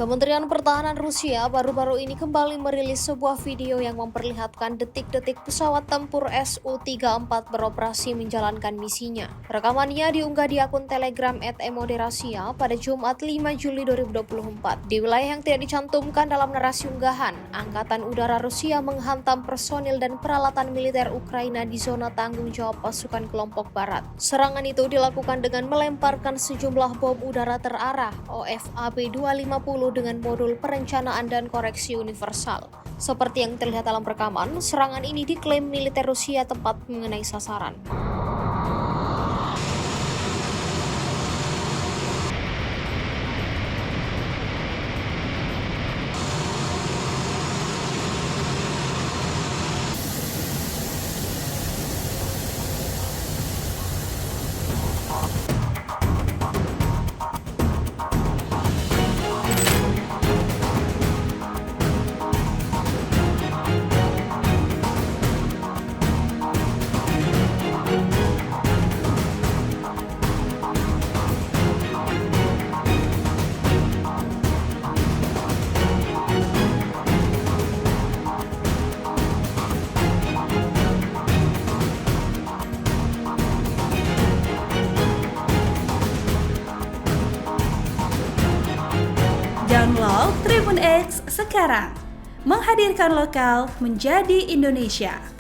Kementerian Pertahanan Rusia baru-baru ini kembali merilis sebuah video yang memperlihatkan detik-detik pesawat tempur Su-34 beroperasi menjalankan misinya. Rekamannya diunggah di akun Telegram @emoderasia pada Jumat 5 Juli 2024. Di wilayah yang tidak dicantumkan dalam narasi unggahan, Angkatan Udara Rusia menghantam personil dan peralatan militer Ukraina di zona tanggung jawab pasukan kelompok barat. Serangan itu dilakukan dengan melemparkan sejumlah bom udara terarah OFAB-250 dengan modul perencanaan dan koreksi universal. Seperti yang terlihat dalam rekaman, serangan ini diklaim militer Rusia tepat mengenai sasaran. Download Tribun X sekarang, menghadirkan lokal menjadi Indonesia.